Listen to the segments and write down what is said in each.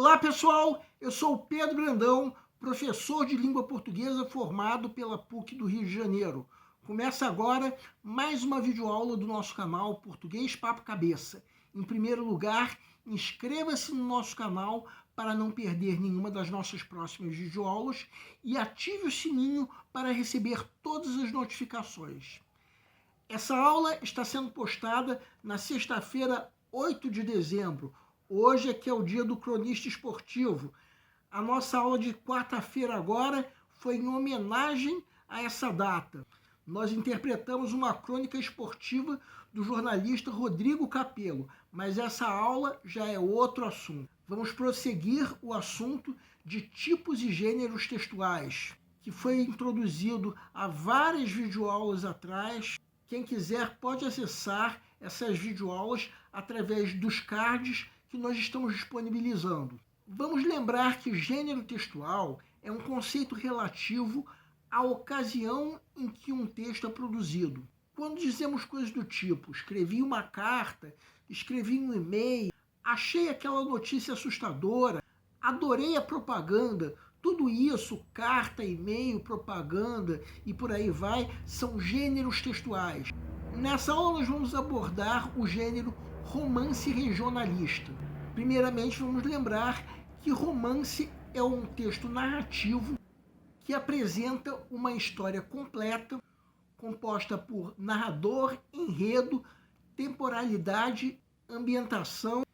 Olá pessoal, eu sou o Pedro Brandão, professor de língua portuguesa formado pela PUC do Rio de Janeiro. Começa agora mais uma videoaula do nosso canal Português Papo Cabeça. Em primeiro lugar, inscreva-se no nosso canal para não perder nenhuma das nossas próximas videoaulas e ative o sininho para receber todas as notificações. Essa aula está sendo postada na sexta-feira, 8 de dezembro. Hoje é que é o dia do cronista esportivo. A nossa aula de quarta-feira agora foi em homenagem a essa data. Nós interpretamos uma crônica esportiva do jornalista Rodrigo Capello, mas essa aula já é outro assunto. Vamos prosseguir o assunto de tipos e gêneros textuais, que foi introduzido há várias videoaulas atrás. Quem quiser pode acessar essas videoaulas através dos cards que nós estamos disponibilizando. Vamos lembrar que gênero textual é um conceito relativo à ocasião em que um texto é produzido. Quando dizemos coisas do tipo, escrevi uma carta, escrevi um e-mail, achei aquela notícia assustadora, adorei a propaganda, tudo isso, carta, e-mail, propaganda e por aí vai, são gêneros textuais. Nessa aula nós vamos abordar o gênero romance regionalista. Primeiramente vamos lembrar que romance é um texto narrativo que apresenta uma história completa, composta por narrador, enredo, temporalidade, ambientação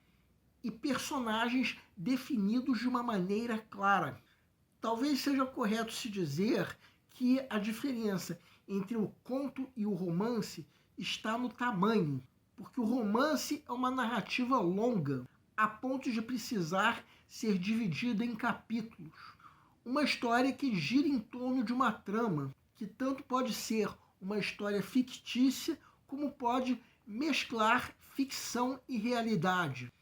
e personagens definidos de uma maneira clara. Talvez seja correto se dizer que a diferença entre o conto e o romance está no tamanho, porque o romance é uma narrativa longa, a ponto de precisar ser dividida em capítulos. Uma história que gira em torno de uma trama, que tanto pode ser uma história fictícia, como pode mesclar ficção e realidade.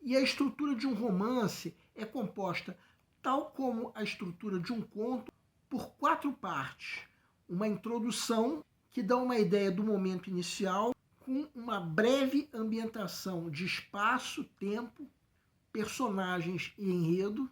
E a estrutura de um romance é composta, tal como a estrutura de um conto, por 4 partes. Uma introdução, que dá uma ideia do momento inicial, com uma breve ambientação de espaço, tempo, personagens e enredo.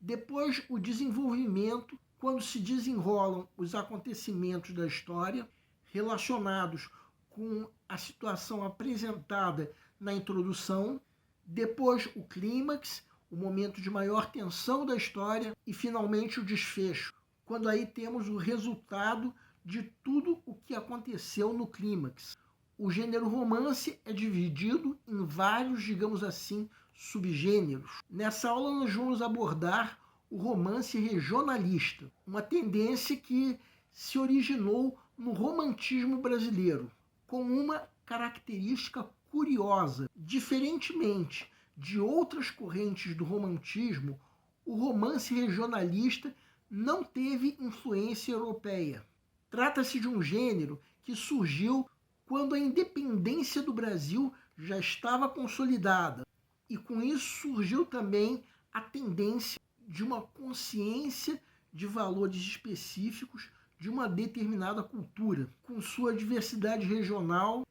Depois, o desenvolvimento, quando se desenrolam os acontecimentos da história, relacionados com a situação apresentada na introdução. Depois, o clímax, o momento de maior tensão da história, e finalmente o desfecho, quando aí temos o resultado de tudo o que aconteceu no clímax. O gênero romance é dividido em vários, digamos assim, subgêneros. Nessa aula nós vamos abordar o romance regionalista, uma tendência que se originou no romantismo brasileiro, com uma característica curiosa. Diferentemente de outras correntes do romantismo, o romance regionalista não teve influência europeia. Trata-se de um gênero que surgiu quando a independência do Brasil já estava consolidada. E com isso surgiu também a tendência de uma consciência de valores específicos de uma determinada cultura, com sua diversidade regional,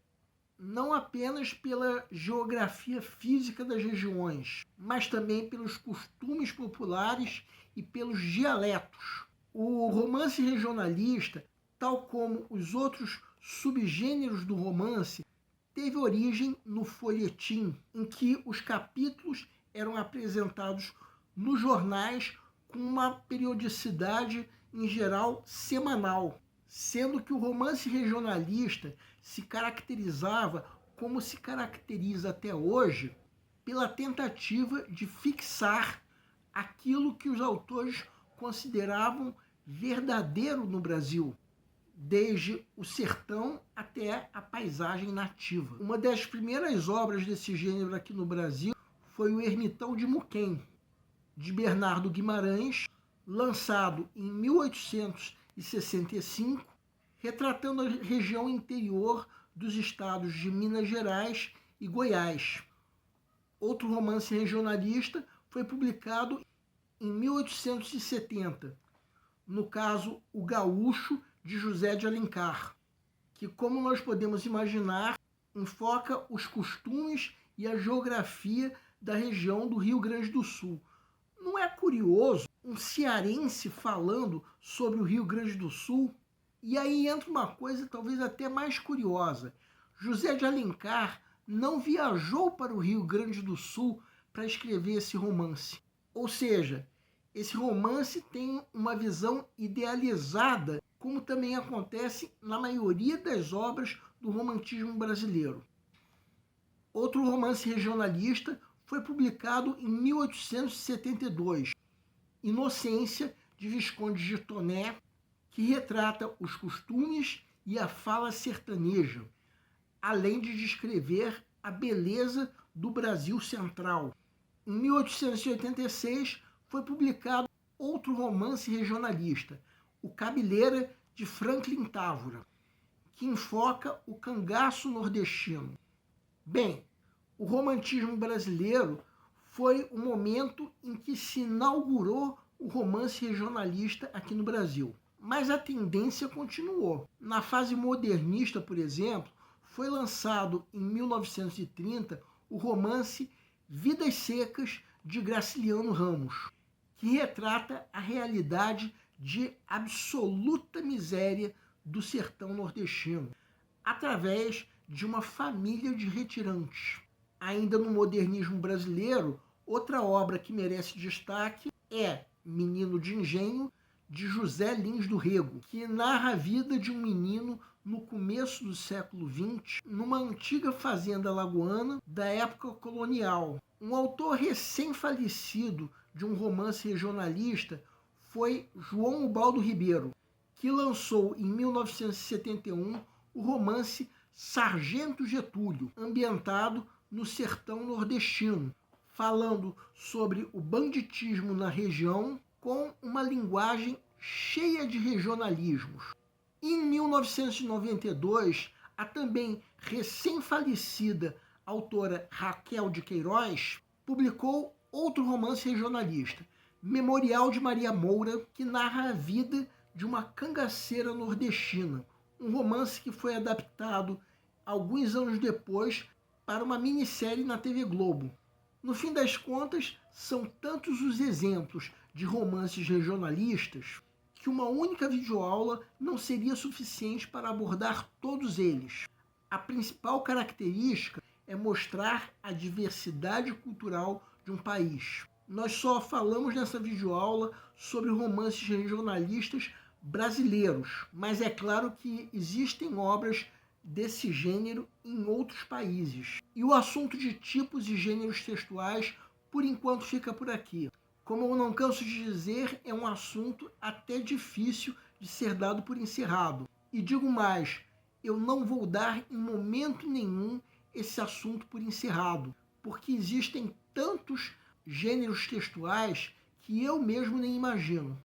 não apenas pela geografia física das regiões, mas também pelos costumes populares e pelos dialetos. O romance regionalista, tal como os outros subgêneros do romance, teve origem no folhetim, em que os capítulos eram apresentados nos jornais com uma periodicidade, em geral, semanal, sendo que o romance regionalista se caracterizava, como se caracteriza até hoje, pela tentativa de fixar aquilo que os autores consideravam verdadeiro no Brasil, desde o sertão até a paisagem nativa. Uma das primeiras obras desse gênero aqui no Brasil foi o Ermitão de Muquem, de Bernardo Guimarães, lançado em 1865, retratando a região interior dos estados de Minas Gerais e Goiás. Outro romance regionalista foi publicado em 1870, no caso, O Gaúcho, de José de Alencar, que, como nós podemos imaginar, enfoca os costumes e a geografia da região do Rio Grande do Sul, Não é curioso um cearense falando sobre o Rio Grande do Sul? E aí entra uma coisa talvez até mais curiosa. José de Alencar não viajou para o Rio Grande do Sul para escrever esse romance. Ou seja, esse romance tem uma visão idealizada, como também acontece na maioria das obras do romantismo brasileiro. Outro romance regionalista foi publicado em 1872, Inocência, de Visconde de Toné, que retrata os costumes e a fala sertaneja, além de descrever a beleza do Brasil Central. Em 1886 foi publicado outro romance regionalista, O Cabeleira, de Franklin Távora, que enfoca o cangaço nordestino. Bem, o romantismo brasileiro foi o momento em que se inaugurou o romance regionalista aqui no Brasil. Mas a tendência continuou. Na fase modernista, por exemplo, foi lançado em 1930 o romance Vidas Secas, de Graciliano Ramos, que retrata a realidade de absoluta miséria do sertão nordestino, através de uma família de retirantes. Ainda no modernismo brasileiro, outra obra que merece destaque é Menino de Engenho, de José Lins do Rego, que narra a vida de um menino no começo do século XX, numa antiga fazenda lagoana da época colonial. Um autor recém-falecido de um romance regionalista foi João Ubaldo Ribeiro, que lançou em 1971 o romance Sargento Getúlio, ambientado no sertão nordestino, falando sobre o banditismo na região com uma linguagem cheia de regionalismos. Em 1992, a também recém-falecida autora Raquel de Queiroz publicou outro romance regionalista, Memorial de Maria Moura, que narra a vida de uma cangaceira nordestina, um romance que foi adaptado alguns anos depois para uma minissérie na TV Globo. No fim das contas, são tantos os exemplos de romances regionalistas que uma única videoaula não seria suficiente para abordar todos eles. A principal característica é mostrar a diversidade cultural de um país. Nós só falamos nessa videoaula sobre romances regionalistas brasileiros, mas é claro que existem obras desse gênero em outros países. E o assunto de tipos e gêneros textuais, por enquanto, fica por aqui. Como eu não canso de dizer, é um assunto até difícil de ser dado por encerrado. E digo mais, eu não vou dar em momento nenhum esse assunto por encerrado, porque existem tantos gêneros textuais que eu mesmo nem imagino.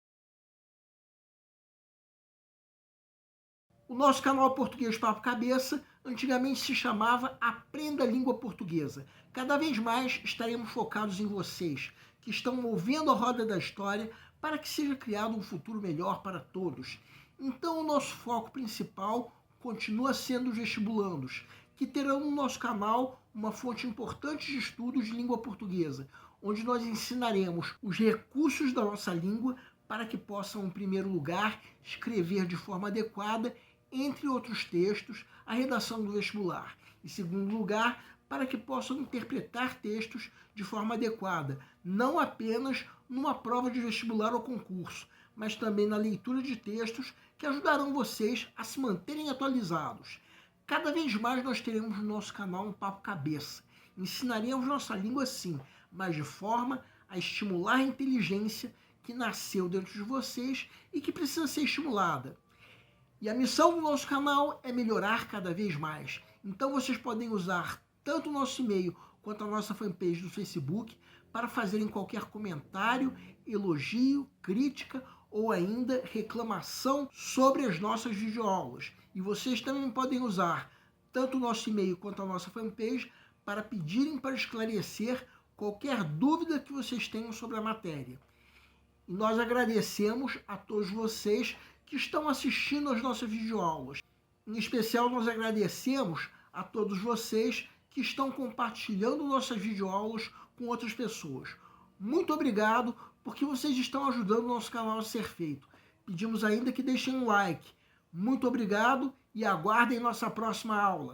O nosso canal Português Papo Cabeça antigamente se chamava Aprenda a Língua Portuguesa. Cada vez mais estaremos focados em vocês, que estão movendo a roda da história para que seja criado um futuro melhor para todos. Então o nosso foco principal continua sendo os vestibulandos, que terão no nosso canal uma fonte importante de estudos de língua portuguesa, onde nós ensinaremos os recursos da nossa língua para que possam, em primeiro lugar, escrever de forma adequada, entre outros textos, a redação do vestibular. Em segundo lugar, para que possam interpretar textos de forma adequada, não apenas numa prova de vestibular ou concurso, mas também na leitura de textos que ajudarão vocês a se manterem atualizados. Cada vez mais nós teremos no nosso canal um Papo Cabeça. Ensinaremos nossa língua sim, mas de forma a estimular a inteligência que nasceu dentro de vocês e que precisa ser estimulada. E a missão do nosso canal é melhorar cada vez mais. Então vocês podem usar tanto o nosso e-mail quanto a nossa fanpage do Facebook para fazerem qualquer comentário, elogio, crítica ou ainda reclamação sobre as nossas videoaulas. E vocês também podem usar tanto o nosso e-mail quanto a nossa fanpage para pedirem para esclarecer qualquer dúvida que vocês tenham sobre a matéria. E nós agradecemos a todos vocês que estão assistindo às nossas videoaulas. Em especial, nós agradecemos a todos vocês que estão compartilhando nossas videoaulas com outras pessoas. muito obrigado, porque vocês estão ajudando o nosso canal a ser feito. Pedimos ainda que deixem um like. Muito obrigado e aguardem nossa próxima aula.